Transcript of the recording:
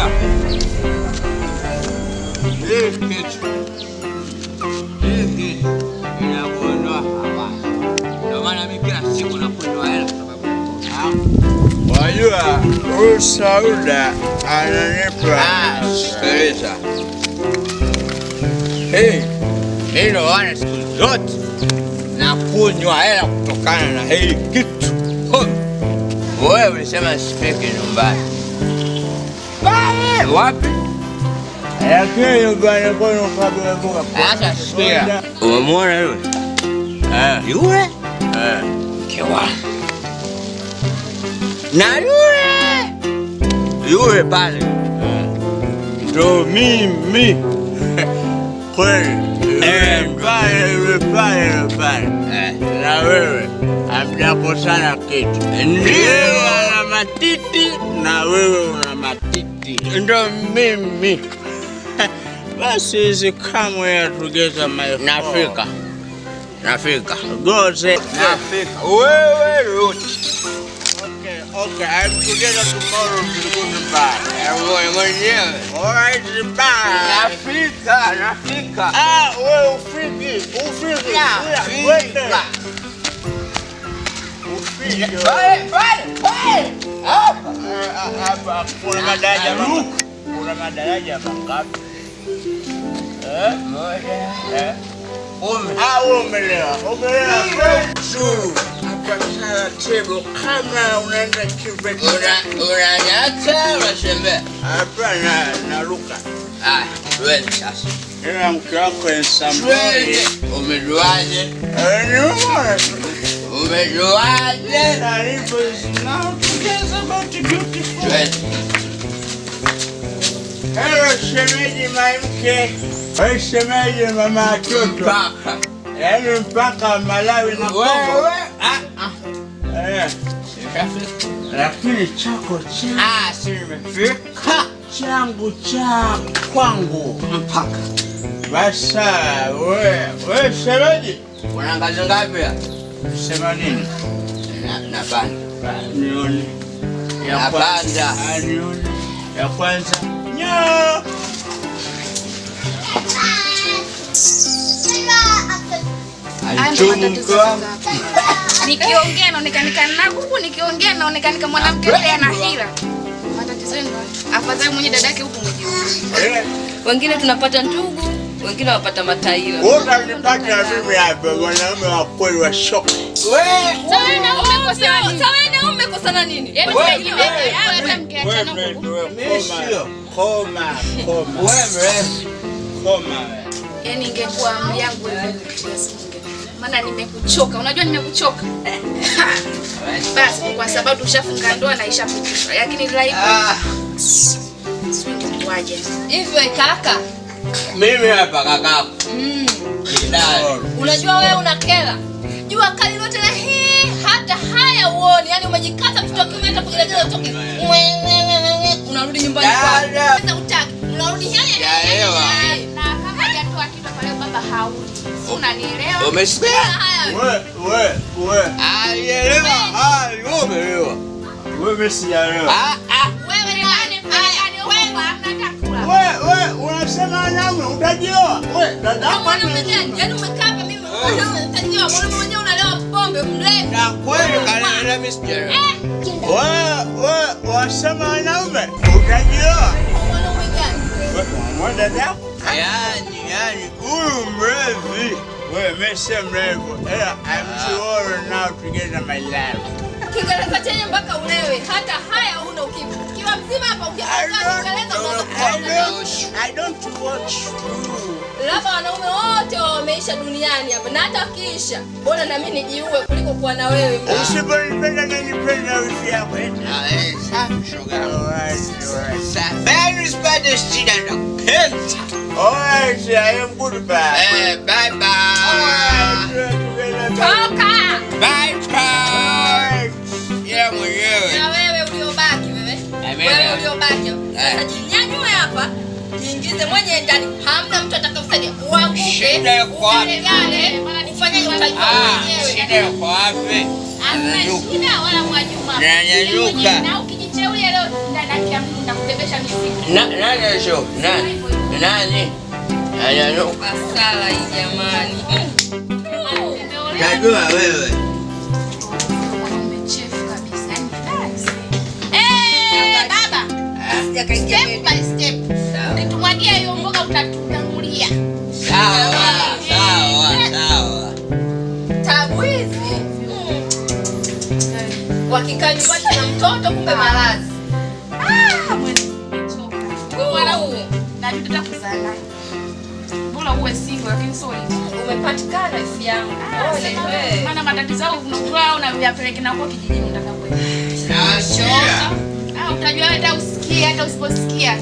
sikia. Hii kitu inakuondoa hawani. Ndio maana mimi kila siku nakunywa hela kwa sababu wajua huyu Sauda ananipa. Sikiliza. Mimi ndo wana siku zote nakunywa hela kutokana na hili kitu. Wewe ulisema sifiki nyumbani. Wapi? Lakini nyumbani kwenu kabla mboga. Sasa sikia. Umemwona yule? Yule? Kiwa. Na yule pale. Ndo mimi. Kweli. Pale. Na wewe hamjakosana kitu. Ndio ana matiti na wewe una matiti. Ndo mimi. Basi hizi kamwe ya tugeza my Nafika. Goze. Nafika. Wewe rudi. Okay, I'm together tomorrow to go to bar. Mwenyewe. Alright, bye. Nafika. Wewe ufiki. Hapa kuna madaraja mangapi? Moja. Umelewa. Taratibu kama unaenda kiveti. Unanyata unatembea? Hapana, naruka. Twende sasa. Ila mke wako ensambuli. Umejuaje? Umejuaje? Taarifa now together about the beautiful. Hello, shemeji mke. Wewe shemeji mama watoto. Yaani mpaka Malawi na Kongo. Lakini chako si nimefika. Changu cha kwangu mpaka. Basa wewe shemeji. Una ngazi ngapi ya? Sema nini? Napanda. Nione. Napanda. Nione. Ya kwanza. Nyo. Nikiongea naonekana na huku, nikiongea naonekana kama mwanamke ana hila. Matatizo ndio afadhali mwenye dadake huku mjini. Wengine tunapata ndugu, wengine wapata mataira. Wewe unanipata mimi hapa wanaume wa kweli wa shock. Wewe na umekosana nini? Sawa na umekosana nini? Yaani wewe mngeachana huko. Koma. Yaani ingekuwa amri yangu ile maana nimekuchoka. Unajua nimekuchoka. Basi kwa sababu ushafunga ndoa na ishapitishwa. Lakini live swing kwaje? Hivyo kaka. Mimi hapa kakako. Unajua wewe unakera. Jua kali lote la hii hata haya uone. Yaani umejikata mtoto wa kiume hata kujilegeza utoke. Unarudi nyumbani kwako. Sasa utaki. Unarudi na kama hajatoa kitu pale baba hauli. Unanielewa? Umesikia? Wewe. Alielewa. Umeelewa. Wewe sijaelewa. Wewe ni nani? Wewe unasema wanaume utajioa. Wewe dada mwanaume gani? Yaani umekaa hapa mimi mwanaume utajioa. Mwanaume mwenyewe unalewa pombe mlevi. Na kweli kanaenda msichana. Wewe wasema wanaume utajioa. Mwanaume gani? Wewe dada. Yaani Huyu mrevi. Wewe mese mrevi. I'm sure now together my life. Kiingereza chenye mpaka ulewe. Hata haya una ukiwa mzima hapa I don't watch you. Labda wanaume wote wameisha duniani hapa na hata wakiisha bora na mimi nijiue kuliko kuwa na wewe. Usipenda nipenda wifi yako. Safi shoga. Alright. Very special student. Alright, I am goodbye. Bye bye. Toka. Bye bye. Yeah, mwenyewe. Na wewe uliobaki wewe. Wewe uliobaki. Sasa jinyanyue hapa. Jiingize mwenye ndani. Hamna mtu atakayekusaidia. Uanguke. Shida yuko wapi? Ufanye utajua mwenyewe. Shida yuko wapi? Hamna shida wala Mwajuma. Nyanyuka. Na ukijicheua Nakwambia leo ndani ya Mungu nakubebesha mizigo. Nani sio? Nani? Ayanuka sala hii jamani. Najua wewe. Umechefu kabisa. Baba. Step by step. Nitumwagia hiyo mboga utatutangulia. Sawa. Tabu hizi. Wakikaa nyumbani na mtoto kumbe malazi. Mwanaume. Na tutakuzaa naye. Bora uwe single lakini sio hivi. Umepatikana ifi yangu. Ole wewe. Maana matatizo yako unakuwa unayapeleka na kwa kijijini utakapoenda. Sawa. Utajua hata usikie hata usiposikia.